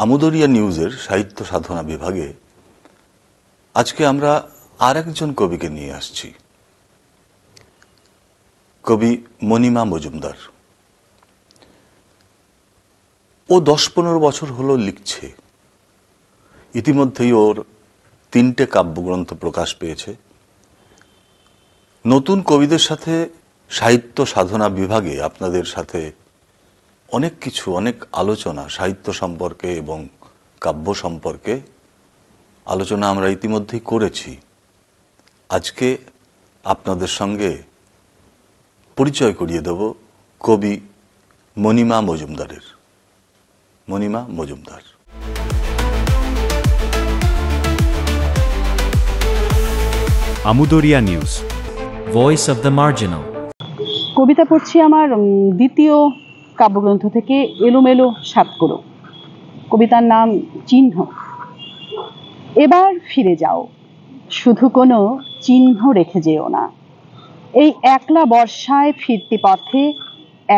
আমুদরিয়া নিউজের সাহিত্য সাধনা বিভাগে আজকে আমরা আর একজন কবিকে নিয়ে আসছি, কবি মণিমা মজুমদার। ও 10-15 বছর হলো লিখছে। ইতিমধ্যেই ওর 3টে কাব্যগ্রন্থ প্রকাশ পেয়েছে। নতুন কবিদের সাথে সাহিত্য সাধনা বিভাগে আপনাদের সাথে অনেক কিছু, অনেক আলোচনা সাহিত্য সম্পর্কে এবং কাব্য সম্পর্কে আলোচনা আমরা ইতিমধ্যেই করেছি। আজকে আপনাদের সঙ্গে পরিচয় করিয়ে দেব কবি মণিমা মজুমদারের। মণিমা মজুমদার। আমুদরিয়া news, voice of the marginal. কবিতা পড়ছি আমার দ্বিতীয় কাব্যগ্রন্থ থেকে, এলোমেলো সাতকড়ো। কবিতার নাম চিহ্ন। এবার ফিরে যাও, শুধু কোনো চিহ্ন রেখে যেও না। এই একলা বর্ষায় ফিরতি পথে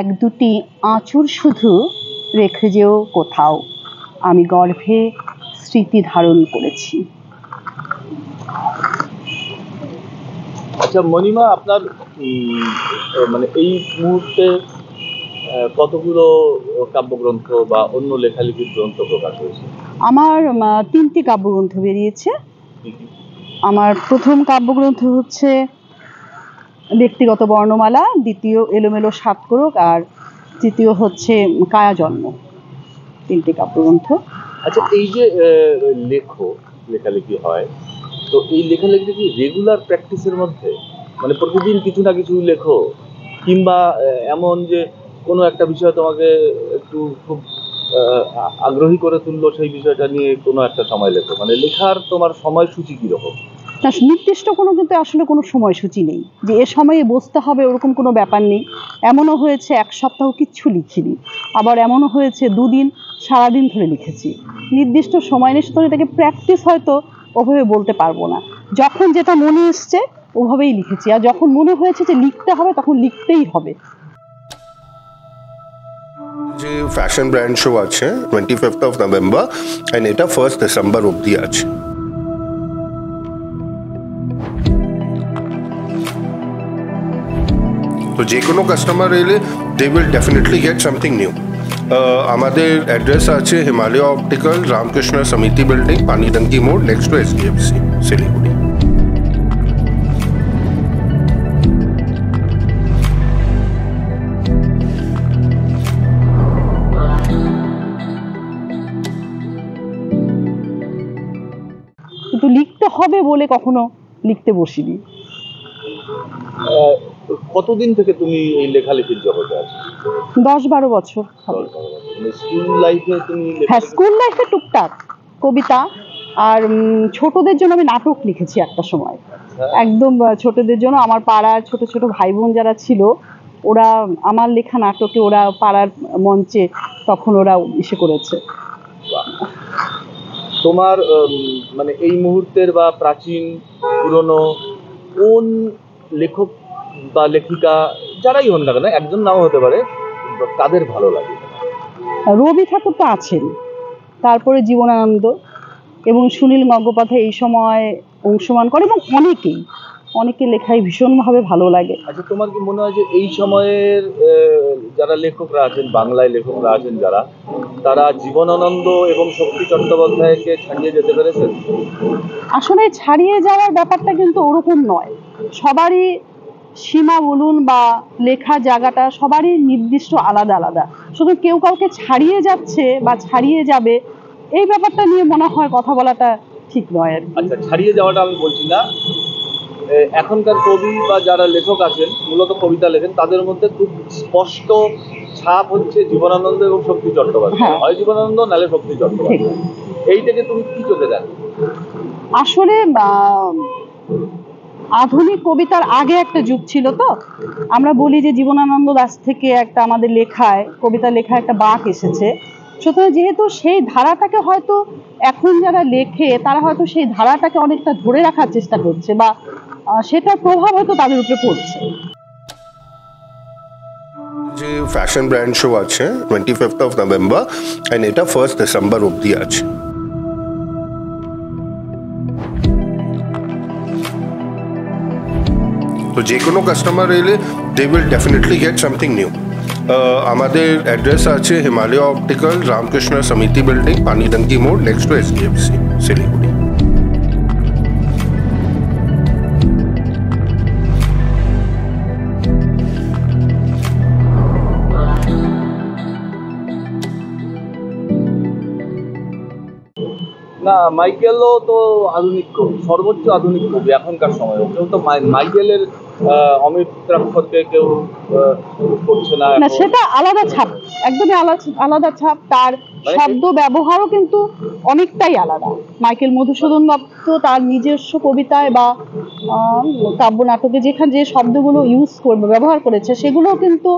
1-2টি আঁচড় শুধু রেখে যেও কোথাও, আমি গর্ভে স্মৃতি ধারণ করেছি। আচ্ছা মণিমা, আপনার মানে এই মুহূর্তে কতগুলো কাব্যগ্রন্থ বা অন্য লেখালেখির গ্রন্থ প্রকাশ হয়েছে? আমার 3টি কাব্যগ্রন্থ বেরিয়েছে। আমার প্রথম কাব্যগ্রন্থ হচ্ছে ব্যক্তিগত বর্ণমালা, দ্বিতীয় এলোমেলো সাতকড়ো, আর তৃতীয় হচ্ছে কায়া জন্ম। 3টি কাব্যগ্রন্থ। আচ্ছা, এই যে লেখালেখি হয়, তো এই লেখালেখি কি রেগুলার প্র্যাকটিসের মধ্যে, মানে প্রতিদিন কিছু না কিছু লেখো, কিংবা এমন যে কোনো একটা বিষয় তোমাকে একটু খুব আগ্রহী করে তুললো, সেই বিষয়টা নিয়ে কোনো একটা সময় লেখো? মানে লেখার তোমার সময়সূচি কিরকম? না, নির্দিষ্ট কিন্তু আসলে কোনো সময়সূচি নেই যে এ সময়ে বসতে হবে, ওরকম কোনো ব্যাপার নেই। এমনও হয়েছে 1 সপ্তাহ কিচ্ছু লিখিনি, আবার এমনও হয়েছে 2 দিন সারাদিন ধরে লিখেছি। নির্দিষ্ট সময় নেই, সুতরাং এটাকে প্র্যাকটিস হয়তো ওভাবে বলতে পারবো না। যখন যেটা মনে এসছে ওভাবেই লিখেছি, আর যখন মনে হয়েছে যে লিখতে হবে তখন লিখতেই হবে। যে ফ্যাশন ব্র্যান্ড শো আছে 25th of November, and এটা 1st December অবধি আছে। তো যে কোনো কাস্টমার এলে they will definitely get something new. আমাদের অ্যাড্রেস আছে হিমালয় অপটিক্যাল, রামকৃষ্ণ সমিতি বিল্ডিং, পানিডাঙ্কি মোড়, নেক্সট টু SDFC, শিলিগুড়ি। কিন্তু লিখতে হবে বলে কখনো লিখতে বসিনি। কতদিন থেকে তুমি এই লেখালেখির জগতে আছো? 10-12 বছর হবে। স্কুল লাইফে তুমি? হ্যাঁ, স্কুল লাইফে টুকটাক কবিতা, আর ছোটদের জন্য আমি নাটক লিখেছি একটা সময়। একদম ছোটদের জন্য। আমার পাড়ার ছোট ছোট ভাই বোন যারা ছিল, ওরা আমার লেখা নাটকে, ওরা পাড়ার মঞ্চে তখন ওরা এসে করেছে। তোমার মানে এই মুহূর্তের বা প্রাচীন পুরনো কোন লেখক বা লেখিকা যারাই হন না কেন, একজন নাও হতে পারে, কাদের ভালো লাগে? রবি ঠাকুর তো আছেন, তারপরে জীবনানন্দ এবং সুনীল গঙ্গোপাধ্যায় এই সময় অংশমান করে, এবং অনেকে লেখাই ভীষণভাবে ভালো লাগে। আচ্ছা, তোমার কি মনে হয় যে এই সময়ের যারা লেখকরা আছেন, বাংলায় লেখকরা আছেন যারা, তারা জীবনানন্দ এবং শক্তি চট্টোপাধ্যায়কে ছাড়িয়ে যেতে পেরেছেন? আসলে ছাড়িয়ে যাওয়ার ব্যাপারটা কিন্তু ওরকম নয়। সবারই সীমা বলুন বা লেখা জায়গাটা সবারই নির্দিষ্ট আলাদা আলাদা। শুধু কেউ কাউকে ছাড়িয়ে যাচ্ছে বা ছাড়িয়ে যাবে এই ব্যাপারটা নিয়ে মনে হয় কথা বলাটা ঠিক নয় আর কি। আচ্ছা, ছাড়িয়ে যাওয়াটা আমি বলছি না। এখনকার কবি বা যারা লেখক আছেন, মূলত কবিতা লেখেন, তাদের মধ্যে খুব স্পষ্ট ছাপ হচ্ছে জীবনানন্দ এবং শক্তি চট্টোপাধ্যায়। হয় জীবনানন্দ নালে শক্তি চট্টোপাধ্যায়। এইটাকে তুমি কি চোখে দেখো? আসলে আধুনিক কবিতার আগে একটা যুগ ছিল, তো আমরা বলি যে জীবনানন্দ দাশ থেকে একটা আমাদের লেখায়, কবিতা লেখা একটা বাঁক এসেছে। সুতরাং যেহেতু সেই ধারাটাকে হয়তো এখন যারা লেখে তারা হয়তো সেই ধারাটাকে অনেকটা ধরে রাখার চেষ্টা করছে, বা সেটার প্রভাব হয়তো তাদের উপরে পড়ছে। যে ফ্যাশন ব্র্যান্ড শো আছে 25th of November and এটা 1st December অবধি আছে। তো যে কোনো কাস্টমার এলে they will definitely get something new. আমাদের অ্যাড্রেস আছে হিমালয় অপটিক্যাল, রামকৃষ্ণ সমিতি বিল্ডিং, পানিডাঙ্কি মোড়, নেক্সট টু SDFC, শিলিগুড়ি। না, মাইকেলও তো আধুনিক কবি, সর্বোচ্চ আধুনিক কবি এখনকার সময়ে। কেউ তো মাইকেলের অমিত্রাক্ষরকে কেউ করছে না না, এখন। সেটা আলাদা ছাপ, একদমই আলাদা ছাপ। তার শব্দ ব্যবহারও কিন্তু অনেকটাই আলাদা। মাইকেল মধুসূদন দত্ত তার নিজস্ব কবিতায় বা কাব্য নাটকে যেখানে যে শব্দগুলো ব্যবহার করেছে সেগুলো কিন্তু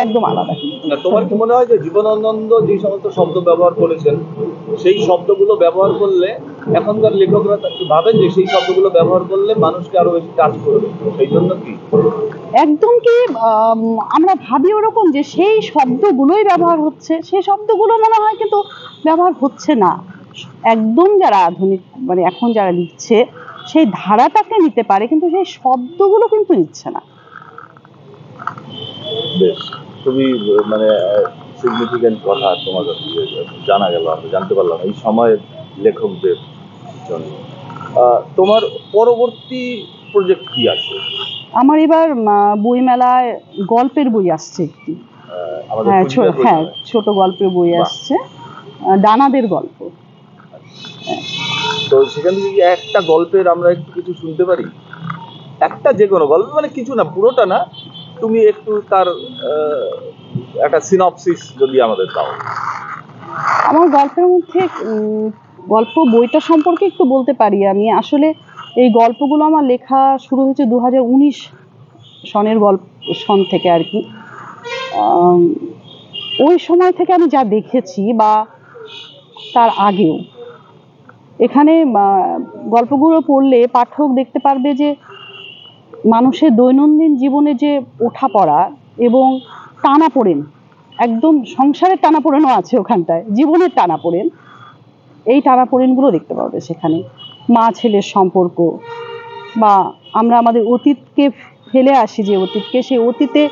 একদম আলাদা। না, তোমার কি মনে হয় যে জীবনানন্দ যে সমস্ত শব্দ ব্যবহার করেছেন সেই শব্দগুলো ব্যবহার করলে এখনকার লেখকরা ভাবেন যে সেই শব্দগুলো ব্যবহার করলে মানুষকে আরো বেশি কাজ করবে, সেই জন্য কি একদম কি আমরা ভাবি ওরকম যে সেই শব্দগুলোই ব্যবহার হচ্ছে, সেই শব্দগুলো মনে হয় কিন্তু ব্যবহার হচ্ছে না। একদম যারা আধুনিক মানে এখন যারা লিখছে সেই ধারাটাকে নিতে পারে, কিন্তু সেই শব্দগুলো কিন্তু নিচ্ছে না। বেশ, খুবই মানে সিগনিফিকেন্ট কথা তোমার কাছে জানা গেল, আমরা জানতে পারলাম এই সময়ের লেখকদের জন্য। তোমার পরবর্তী প্রজেক্ট কি আছে? আমার এবার বইমেলায় গল্পের বই আসছে একটি। আমাদের হ্যাঁ, ছোট গল্পের বই আসছে, ডানাদের গল্প। তো সেখান থেকে কি একটা গল্পের আমরা একটু কিছু শুনতে পারি? একটা যে কোনো গল্প, মানে কিছু না, পুরোটা না, তুমি একটু তার একটা সিনপসিস যদি আমাদের দাও। আমার গল্পের মধ্যে গল্প বইটা সম্পর্কে একটু বলতে পারি। আমি আসলে এই গল্পগুলো আমার লেখা শুরু হয়েছে 2019 সনের সন থেকে আর কি। ওই সময় থেকে আমি যা দেখেছি বা তার আগেও, এখানে গল্পগুলো পড়লে পাঠক দেখতে পারবে যে মানুষের দৈনন্দিন জীবনে যে ওঠাপড়া এবং টানাপোড়েন, একদম সংসারের টানাপোড়েনও আছে ওখানটায়, জীবনের টানাপোড়েন, এই টানাপোড়েনগুলো দেখতে পাবে সেখানে। মা ছেলের সম্পর্ক, বা আমরা আমাদের অতীতকে ফেলে আসি যে অতীতকে, সেই অতীতে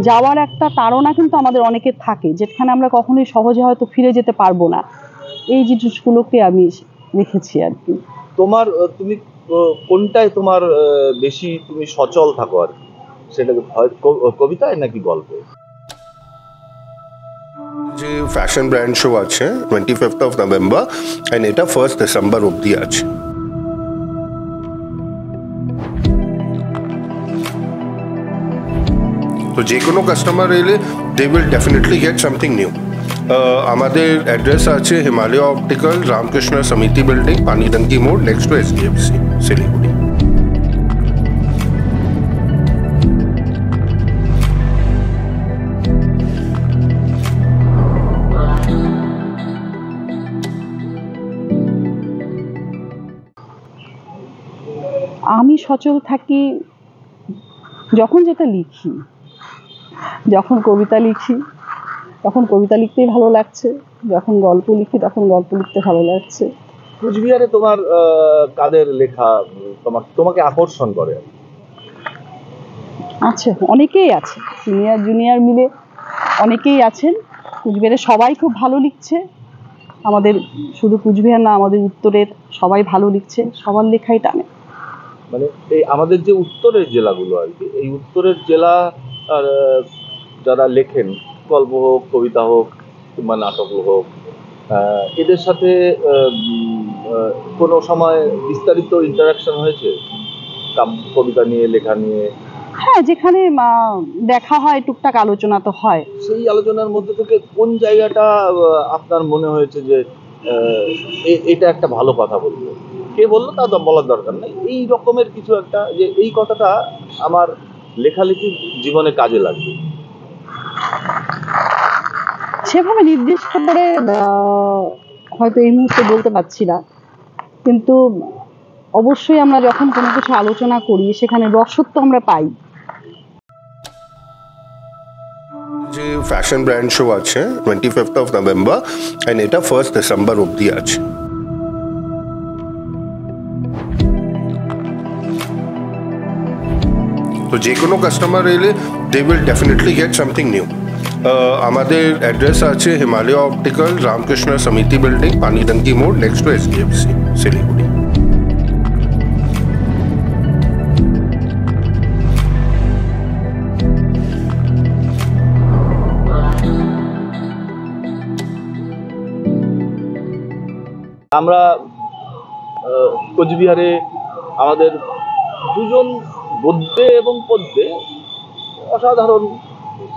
যাওয়ার একটা তাড়না কিন্তু আমাদের অনেকের থাকে, যেখানে আমরা কখনোই সহজে হয়তো ফিরে যেতে পারবো না। এই জিনিসগুলোকে আমি লিখেছি আর কি। তোমার তুমি কোনটায় তোমার বেশি তুমি সচল থাকো আর কি, সেটা কবিতায় নাকি গল্পে? যে ফ্যাশন ব্র্যান্ড শো আছে 25th of November and এটা 1st December অবধি আছে। তো যে কোনো কাস্টমার এলে they will definitely get something new. আমাদের অ্যাড্রেস আছে হিমালয় অপটিক্যাল, রামকৃষ্ণ সমিতি বিল্ডিং, পানিডাঙ্কি মোড়, নেক্সট টু SDFC, শিলিগুড়ি। আমি সচল থাকি যখন যেটা লিখি। যখন কবিতা লিখি তখন কবিতা লিখতেই ভালো লাগছে, যখন গল্প লিখি তখন গল্প লিখতে ভালো লাগছে। কুচবিহারে তোমার কাদের লেখা তোমাকে আকর্ষণ করে? আছে, অনেকেই আছে, সিনিয়র জুনিয়র মিলে অনেকেই আছেন কুচবিহারে, সবাই খুব ভালো লিখছে। আমাদের শুধু কুচবিহার না, আমাদের উত্তরের সবাই ভালো লিখছে, সবার লেখাই টানে। মানে এই আমাদের যে উত্তরের জেলাগুলো আর কি, এই উত্তরের জেলা আর যারা লেখেন, গল্প হোক, কবিতা হোক কিংবা নাটক হোক, এদের সাথে কোনো সময় বিস্তারিত ইন্টারাকশন হয়েছে কবিতা নিয়ে, লেখা নিয়ে? হ্যাঁ, যেখানে দেখা হয়, টুকটাক আলোচনা তো হয়। সেই আলোচনার মধ্যে থেকে কোন জায়গাটা আপনার মনে হয়েছে যে এটা একটা ভালো কথা বলবো? কে বললো তা বলার দরকার নেই, এই রকমের কিছু একটা, যে এই কথাটা আমার লেখালেখির জীবনে কাজে লাগবে? সেভাবে নির্দিষ্ট করে হয়তো এই মুহূর্তে বলতে পারছি না, কিন্তু অবশ্যই আমরা যখন কোনো কিছু আলোচনা করি সেখানে রসত্ব আমরা পাই। যে ফ্যাশন ব্র্যান্ড শো আছে 25th of November and এটা 1st December অবধি আছে। তো যে কোনো কাস্টমার এলে they will definitely get something new. আমাদের অ্যাড্রেস আছে হিমালয় অপটিক্যাল, রামকৃষ্ণ সমিতি বিল্ডিং, পানিডাঙ্কি মোড়, নেক্সট টু SDFC, শিলিগুড়ি। আমরা কোচবিহারে আমাদের দুজন গদ্যে এবং পদ্যে অসাধারণ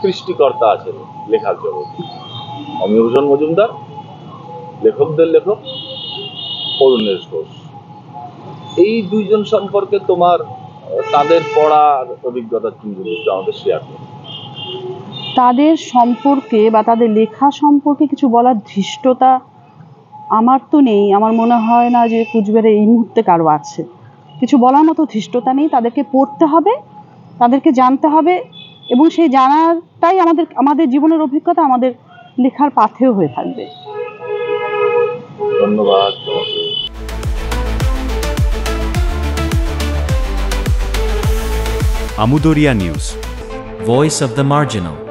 সৃষ্টিকর্তা আছেন লেখার জগতে। অমিয়ভূষণ মজুমদার, লেখকদের লেখক অরুণেশ ঘোষ। এই দুইজন সম্পর্কে তোমার তাদের পড়ার অভিজ্ঞতা কি একটু আমাদের শেয়ার করো। তাদের সম্পর্কে বা তাদের লেখা সম্পর্কে কিছু বলার ধৃষ্টতা আমার তো নেই। আমার মনে হয় না যে কুচবিহারে এই মুহূর্তে কারো আছে। কিছু বলার মতো ধৃষ্টতা নেই। তাদেরকে পড়তে হবে, তাদেরকে জানতে হবে, এবং সেই জানাটাই আমাদের জীবনের অভিজ্ঞতা আমাদের লেখার পাথেয় হয়ে থাকবে। ধন্যবাদ। Amudoria News, Voice of the Marginal.